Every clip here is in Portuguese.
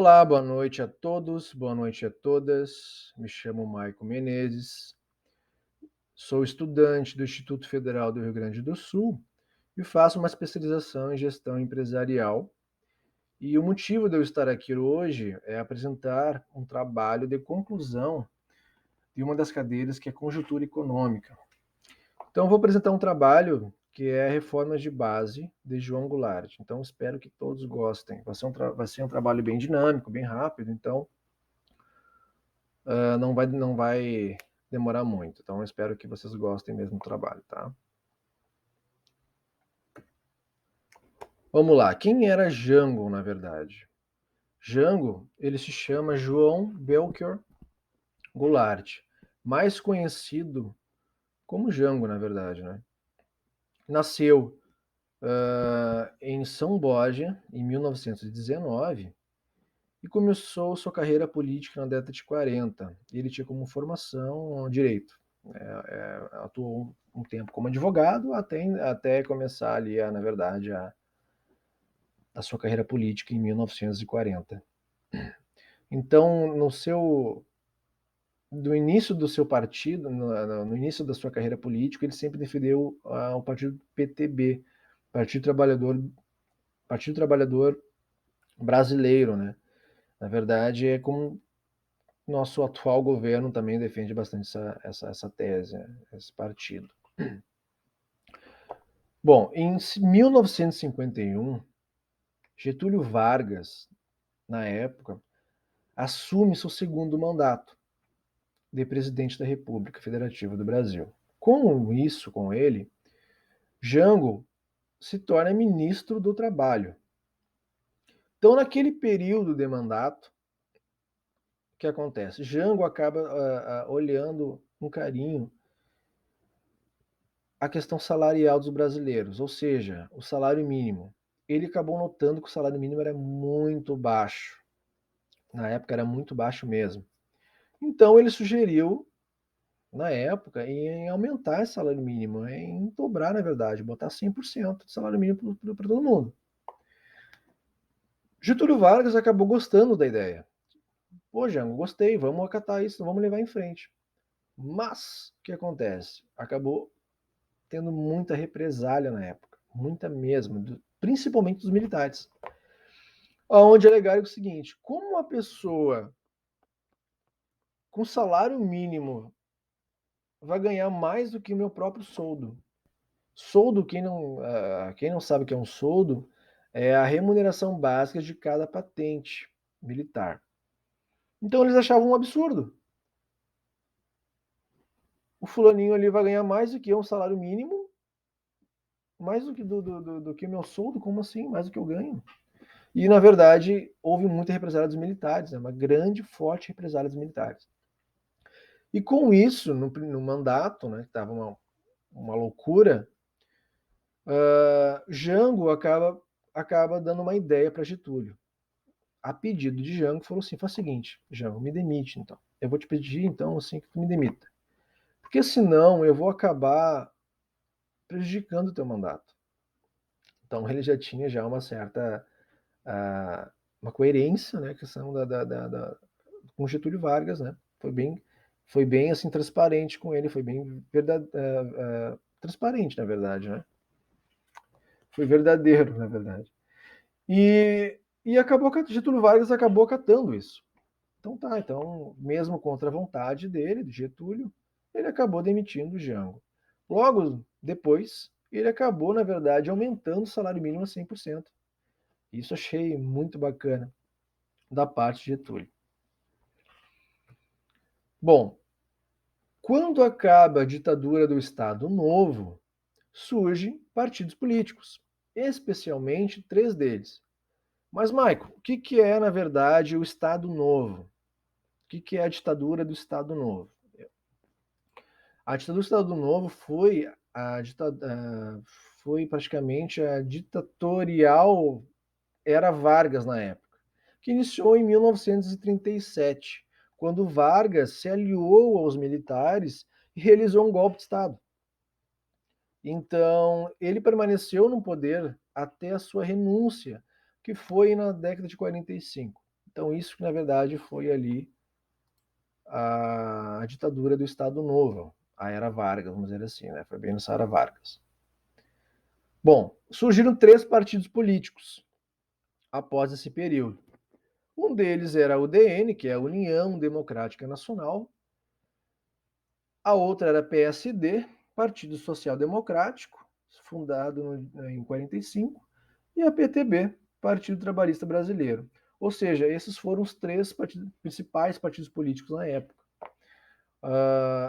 Olá, boa noite a todos, boa noite a todas. Me chamo Maico Menezes, sou estudante do Instituto Federal do Rio Grande do Sul e faço uma especialização em gestão empresarial. E o motivo de eu estar aqui hoje é apresentar um trabalho de conclusão de uma das cadeiras que é Conjuntura Econômica. Então, vou apresentar um trabalho que é Reformas de Base, de João Goulart. Então, espero que todos gostem. Vai ser um trabalho bem dinâmico, bem rápido, então não vai demorar muito. Então, eu espero que vocês gostem mesmo do trabalho, tá? Vamos lá. Quem era Jango, na verdade? Jango, ele se chama João Belchior Goulart, mais conhecido como Jango, na verdade, né? Nasceu em São Borja, em 1919, e começou sua carreira política na década de 40. Ele tinha como formação direito. Atuou um tempo como advogado até começar ali, na verdade, a sua carreira política em 1940. Então, do início do seu partido, no início da sua carreira política, ele sempre defendeu o partido PTB, Partido Trabalhador Brasileiro, né? Na verdade, é como nosso atual governo também defende bastante essa tese, né? Esse partido. Bom, em 1951, Getúlio Vargas, na época, assume seu segundo mandato de presidente da República Federativa do Brasil. Com ele, Jango se torna ministro do Trabalho. Então, naquele período de mandato, o que acontece? Jango acaba olhando com carinho a questão salarial dos brasileiros, ou seja, o salário mínimo. Ele acabou notando que o salário mínimo era muito baixo. Na época era muito baixo mesmo. Então ele sugeriu, na época, em aumentar esse salário mínimo, em dobrar, na verdade, botar 100% de salário mínimo para todo mundo. Getúlio Vargas acabou gostando da ideia. Pô, Jango, gostei, vamos acatar isso, vamos levar em frente. Mas, o que acontece? Acabou tendo muita represália na época, muita mesmo, principalmente dos militares. Onde alegaram o seguinte: como uma pessoa com salário mínimo vai ganhar mais do que o meu próprio soldo? Soldo, quem não sabe o que é um soldo, é a remuneração básica de cada patente militar. Então eles achavam um absurdo. O fulaninho ali vai ganhar mais do que um salário mínimo, mais do que o meu soldo, como assim? Mais do que eu ganho? E, na verdade, houve muita represália dos militares, uma grande, forte represália dos militares. E com isso, no mandato, né, que estava uma loucura, Jango acaba dando uma ideia para Getúlio. A pedido de Jango, falou assim: faz o seguinte, Jango, me demite então. Eu vou te pedir então assim que tu me demita. Porque senão eu vou acabar prejudicando o teu mandato. Então ele já tinha já uma certa uma coerência, né, questão com Getúlio Vargas, né? Foi bem assim transparente com ele, foi bem transparente, na verdade, né? Foi verdadeiro, na verdade. E Getúlio Vargas acabou acatando isso. Então mesmo contra a vontade dele, de Getúlio, ele acabou demitindo o Jango. Logo depois, ele acabou, na verdade, aumentando o salário mínimo a 100%. Isso achei muito bacana da parte de Getúlio. Bom, quando acaba a ditadura do Estado Novo, surgem partidos políticos, especialmente 3 deles. Mas, Maico, o que é, na verdade, o Estado Novo? O que é a ditadura do Estado Novo? A ditadura do Estado Novo foi praticamente a ditatorial era Vargas na época, que iniciou em 1937, quando Vargas se aliou aos militares e realizou um golpe de Estado. Então, ele permaneceu no poder até a sua renúncia, que foi na década de 45. Então isso, na verdade, foi ali a ditadura do Estado Novo, a era Vargas, vamos dizer assim, né? Foi bem nessa era Vargas. Bom, surgiram 3 partidos políticos após esse período. Um deles era a UDN, que é a União Democrática Nacional. A outra era a PSD, Partido Social Democrático, fundado em 45, e a PTB, Partido Trabalhista Brasileiro. Ou seja, esses foram os 3 principais partidos políticos na época.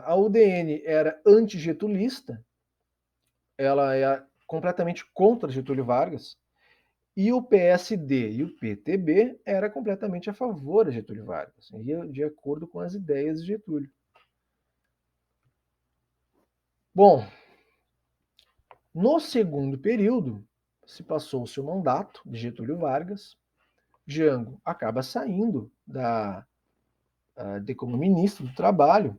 A UDN era antigetulista, ela é completamente contra Getúlio Vargas, e o PSD e o PTB era completamente a favor de Getúlio Vargas, ia de acordo com as ideias de Getúlio. Bom, no segundo período, se passou-se o mandato de Getúlio Vargas, Jango acaba saindo de como ministro do Trabalho,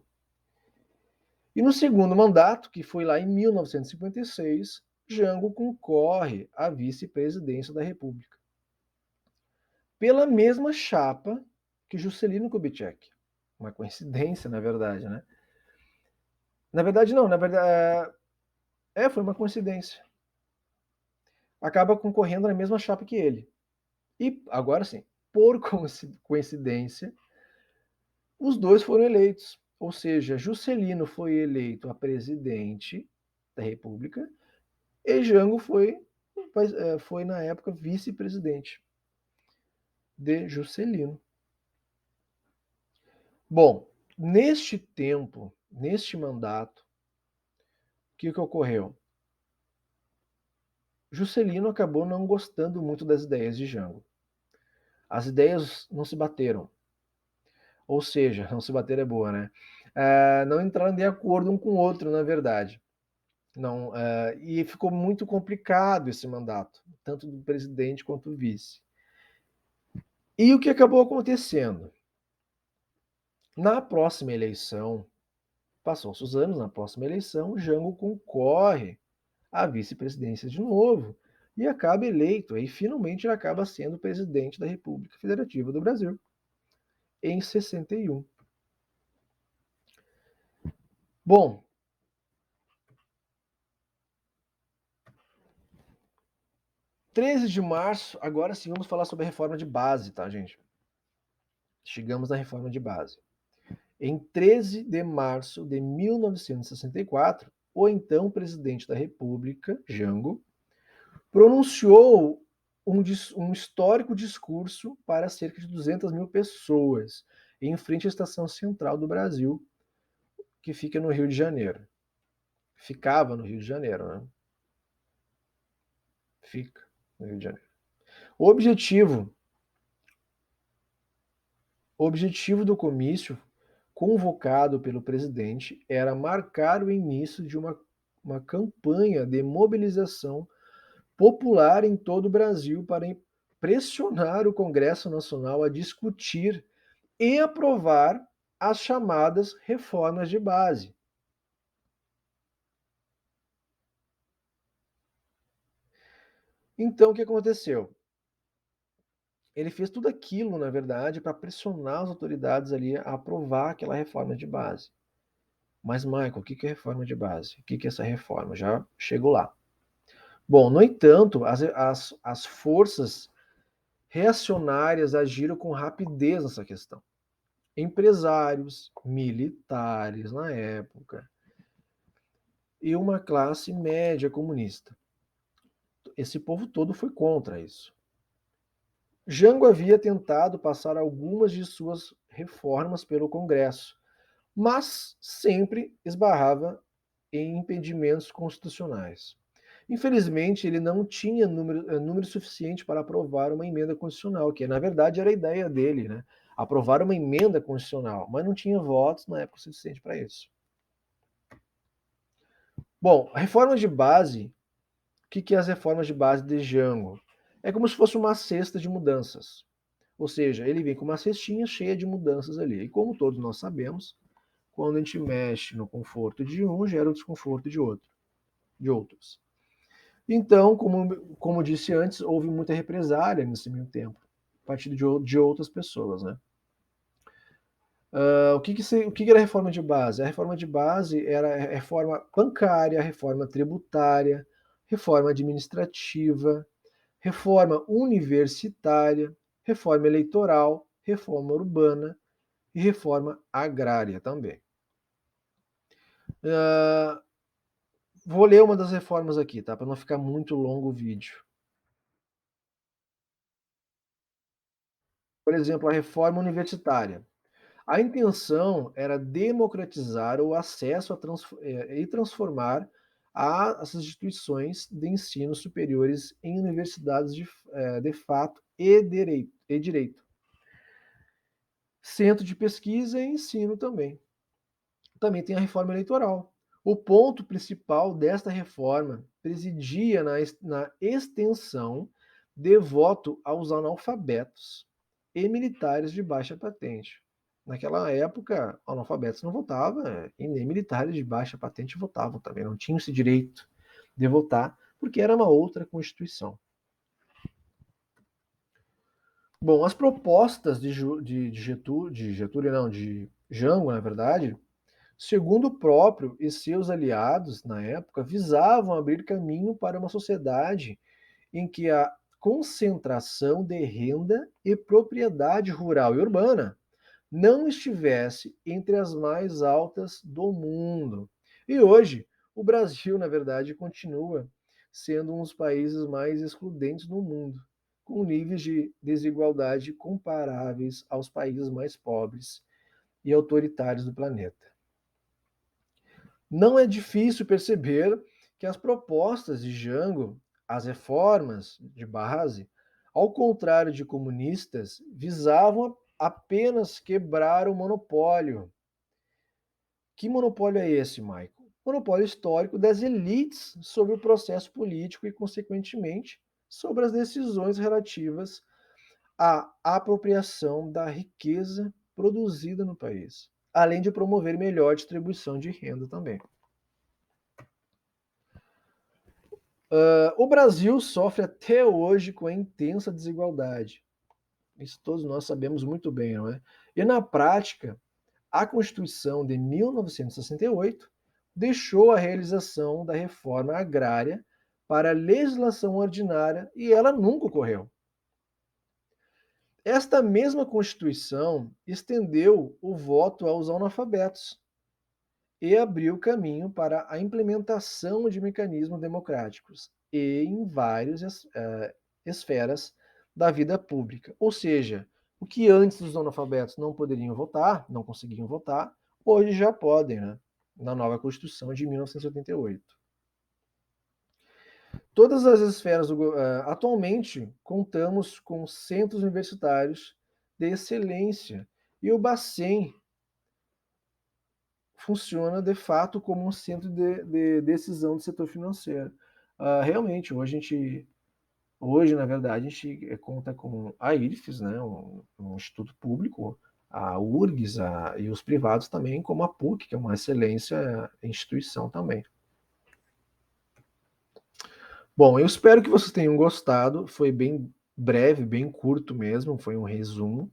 e no segundo mandato, que foi lá em 1956, Jango concorre à vice-presidência da República, pela mesma chapa que Juscelino Kubitschek. Uma coincidência, na verdade, né? Na verdade, não, na verdade, foi uma coincidência. Acaba concorrendo na mesma chapa que ele. E, agora sim, por coincidência, os dois foram eleitos. Ou seja, Juscelino foi eleito a presidente da República e Jango foi na época, vice-presidente de Juscelino. Bom, neste tempo, neste mandato, o que ocorreu? Juscelino acabou não gostando muito das ideias de Jango. As ideias não se bateram. Ou seja, não se bater é boa, né? Não entraram de acordo um com o outro, na verdade. Não, e ficou muito complicado esse mandato, tanto do presidente quanto do vice. E o que acabou acontecendo? Na próxima eleição, passou-se os anos, na próxima eleição, Jango concorre à vice-presidência de novo e acaba eleito. Aí finalmente ele acaba sendo presidente da República Federativa do Brasil, em 61. Bom, (13 de março), agora sim vamos falar sobre a reforma de base, tá, gente? Chegamos na reforma de base. Em 13 de março de 1964, o então presidente da República, Jango, pronunciou um histórico discurso para cerca de 200 mil pessoas, em frente à Estação Central do Brasil, que fica no Rio de Janeiro. Ficava no Rio de Janeiro, né? Fica no Rio de Janeiro. O objetivo do comício, convocado pelo presidente, era marcar o início de uma campanha de mobilização popular em todo o Brasil para pressionar o Congresso Nacional a discutir e aprovar as chamadas reformas de base. Então, o que aconteceu? Ele fez tudo aquilo, na verdade, para pressionar as autoridades ali a aprovar aquela reforma de base. Mas, Michael, o que é reforma de base? O que é essa reforma? Já chego lá. Bom, no entanto, as forças reacionárias agiram com rapidez nessa questão. Empresários, militares na época, e uma classe média comunista. Esse povo todo foi contra isso. Jango havia tentado passar algumas de suas reformas pelo Congresso, mas sempre esbarrava em impedimentos constitucionais. Infelizmente, ele não tinha número suficiente para aprovar uma emenda constitucional, que na verdade era a ideia dele, né? Aprovar uma emenda constitucional, mas não tinha votos na época suficiente para isso. Bom, a reforma de base, o que é as reformas de base de Jango? É como se fosse uma cesta de mudanças. Ou seja, ele vem com uma cestinha cheia de mudanças ali. E como todos nós sabemos, quando a gente mexe no conforto de um, gera o desconforto de outros. Então, como disse antes, houve muita represália nesse meio tempo. partir de outras pessoas, né? O que era a reforma de base? A reforma de base era a reforma bancária, a reforma tributária, reforma administrativa, reforma universitária, reforma eleitoral, reforma urbana e reforma agrária também. Vou ler uma das reformas aqui, tá? Para não ficar muito longo o vídeo. Por exemplo, a reforma universitária. A intenção era democratizar o acesso e transformar as instituições de ensino superiores em universidades de fato e direito. Centro de pesquisa e ensino também. Também tem a reforma eleitoral. O ponto principal desta reforma presidia na extensão de voto aos analfabetos e militares de baixa patente. Naquela época, analfabetos não votavam e nem militares de baixa patente votavam também, não tinham esse direito de votar, porque era uma outra Constituição. Bom, as propostas de Getúlio, não, de Jango, na verdade, segundo o próprio e seus aliados na época, visavam abrir caminho para uma sociedade em que a concentração de renda e propriedade rural e urbana não estivesse entre as mais altas do mundo. E hoje, o Brasil, na verdade, continua sendo um dos países mais excludentes do mundo, com níveis de desigualdade comparáveis aos países mais pobres e autoritários do planeta. Não é difícil perceber que as propostas de Jango, as reformas de base, ao contrário de comunistas, visavam apenas quebrar o monopólio. Que monopólio é esse, Michael? Monopólio histórico das elites sobre o processo político e, consequentemente, sobre as decisões relativas à apropriação da riqueza produzida no país, além de promover melhor distribuição de renda também. O Brasil sofre até hoje com a intensa desigualdade. Isso todos nós sabemos muito bem, não é? E na prática, a Constituição de 1968 deixou a realização da reforma agrária para a legislação ordinária e ela nunca ocorreu. Esta mesma Constituição estendeu o voto aos analfabetos e abriu caminho para a implementação de mecanismos democráticos e em várias esferas da vida pública. Ou seja, o que antes os analfabetos não poderiam votar, não conseguiam votar, hoje já podem, né? Na nova Constituição de 1988. Todas as esferas atualmente contamos com centros universitários de excelência e o Bacen funciona de fato como um centro de decisão do setor financeiro. Realmente, hoje, na verdade, a gente conta com a IRFES, né, um instituto público, a URGS e os privados também, como a PUC, que é uma excelência instituição também. Bom, eu espero que vocês tenham gostado, foi bem breve, bem curto mesmo, foi um resumo,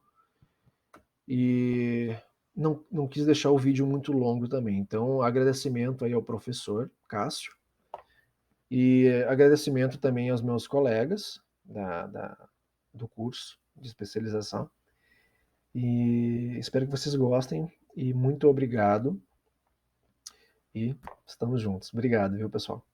e não quis deixar o vídeo muito longo também, então agradecimento aí ao professor Cássio, e agradecimento também aos meus colegas do curso de especialização. E espero que vocês gostem. E muito obrigado. E estamos juntos. Obrigado, viu, pessoal?